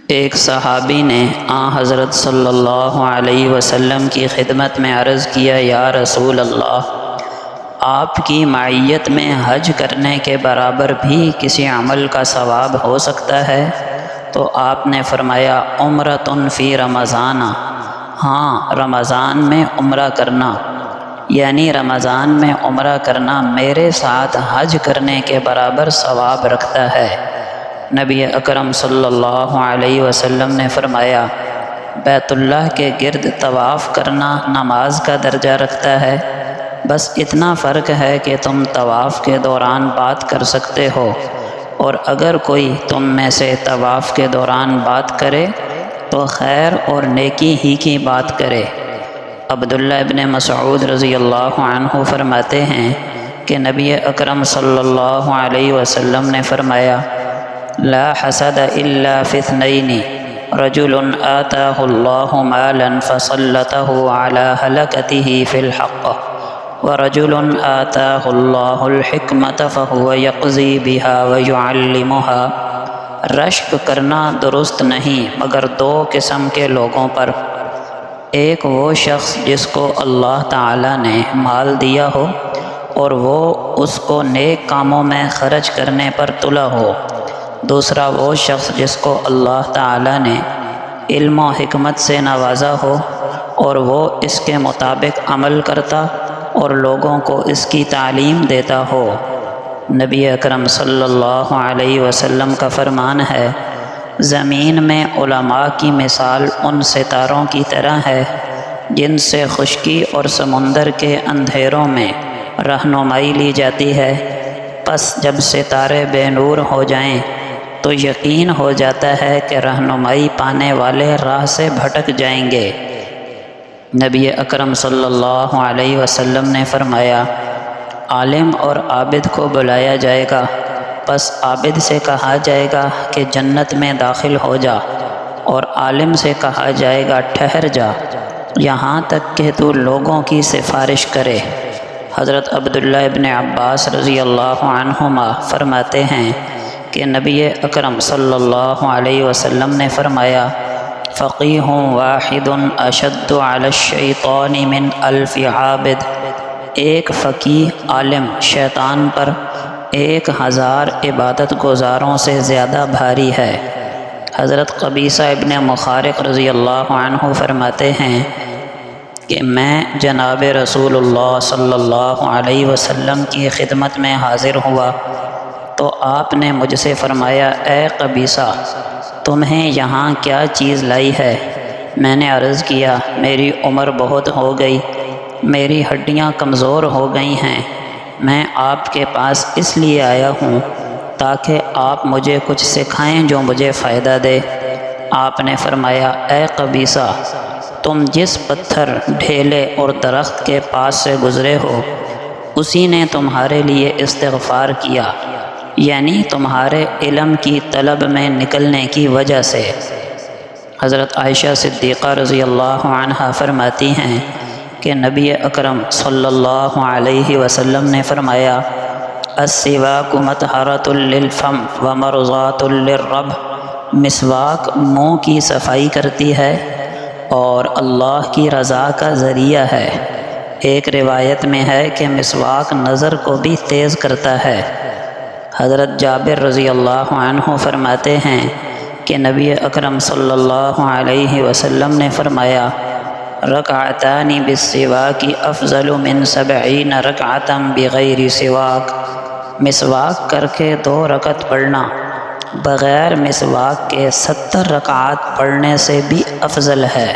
ایک صحابی نے حضرت صلی اللہ علیہ وسلم کی خدمت میں عرض کیا، یا رسول اللہ، آپ کی معیت میں حج کرنے کے برابر بھی کسی عمل کا ثواب ہو سکتا ہے؟ تو آپ نے فرمایا، عمرۃ فی رمضان، ہاں رمضان میں عمرہ کرنا، یعنی رمضان میں عمرہ کرنا میرے ساتھ حج کرنے کے برابر ثواب رکھتا ہے۔ نبی اکرم صلی اللہ علیہ وسلم نے فرمایا، بیت اللہ کے گرد طواف کرنا نماز کا درجہ رکھتا ہے، بس اتنا فرق ہے کہ تم طواف کے دوران بات کر سکتے ہو، اور اگر کوئی تم میں سے طواف کے دوران بات کرے تو خیر اور نیکی ہی کی بات کرے۔ عبداللہ ابن مسعود رضی اللہ عنہ فرماتے ہیں کہ نبی اکرم صلی اللہ علیہ وسلم نے فرمایا، لا حسد الا فی اثنین، رجل آتاہ اللہ مالا فسلطہ علی ہلکتہ فی الحق، ورجل آتاہ اللہ الحکمت فہو یقضی بہا ویعلمہا۔ رشک کرنا درست نہیں مگر دو قسم کے لوگوں پر، ایک وہ شخص جس کو اللہ تعالی نے مال دیا ہو اور وہ اس کو نیک کاموں میں خرچ کرنے پر تلا ہو، دوسرا وہ شخص جس کو اللہ تعالی نے علم و حکمت سے نوازا ہو اور وہ اس کے مطابق عمل کرتا اور لوگوں کو اس کی تعلیم دیتا ہو۔ نبی اکرم صلی اللہ علیہ وسلم کا فرمان ہے، زمین میں علماء کی مثال ان ستاروں کی طرح ہے جن سے خشکی اور سمندر کے اندھیروں میں رہنمائی لی جاتی ہے، پس جب ستارے بے نور ہو جائیں تو یقین ہو جاتا ہے کہ رہنمائی پانے والے راہ سے بھٹک جائیں گے۔ نبی اکرم صلی اللہ علیہ وسلم نے فرمایا، عالم اور عابد کو بلایا جائے گا، پس عابد سے کہا جائے گا کہ جنت میں داخل ہو جا، اور عالم سے کہا جائے گا ٹھہر جا یہاں تک کہ تو لوگوں کی سفارش کرے۔ حضرت عبداللہ ابن عباس رضی اللہ عنہما فرماتے ہیں کہ نبی اکرم صلی اللہ علیہ وسلم نے فرمایا، فقیہ واحد اشد علی الشیطان من الف عابد، ایک فقیہ عالم شیطان پر 1000 عبادت گزاروں سے زیادہ بھاری ہے۔ حضرت قبیصہ ابن مخارق رضی اللہ عنہ فرماتے ہیں کہ میں جناب رسول اللہ صلی اللہ علیہ وسلم کی خدمت میں حاضر ہوا تو آپ نے مجھ سے فرمایا، اے قبیصہ، تمہیں یہاں کیا چیز لائی ہے؟ میں نے عرض کیا، میری عمر بہت ہو گئی، میری ہڈیاں کمزور ہو گئی ہیں، میں آپ کے پاس اس لیے آیا ہوں تاکہ آپ مجھے کچھ سکھائیں جو مجھے فائدہ دے۔ آپ نے فرمایا، اے قبیصہ، تم جس پتھر، ڈھیلے اور درخت کے پاس سے گزرے ہو اسی نے تمہارے لیے استغفار کیا، یعنی تمہارے علم کی طلب میں نکلنے کی وجہ سے۔ حضرت عائشہ صدیقہ رضی اللہ عنہا فرماتی ہیں کہ نبی اکرم صلی اللہ علیہ وسلم نے فرمایا، السواک مطہرۃ للفم ومرضاۃ للرب، مسواک منہ کی صفائی کرتی ہے اور اللہ کی رضا کا ذریعہ ہے۔ ایک روایت میں ہے کہ مسواک نظر کو بھی تیز کرتا ہے۔ حضرت جابر رضی اللہ عنہ فرماتے ہیں کہ نبی اکرم صلی اللہ علیہ وسلم نے فرمایا، رکعتان بالسواک افضل من 70 رکعۃ بغیر سواک، مسواک کر کے 2 رکعت پڑھنا بغیر مسواک کے 70 رکعات پڑھنے سے بھی افضل ہے۔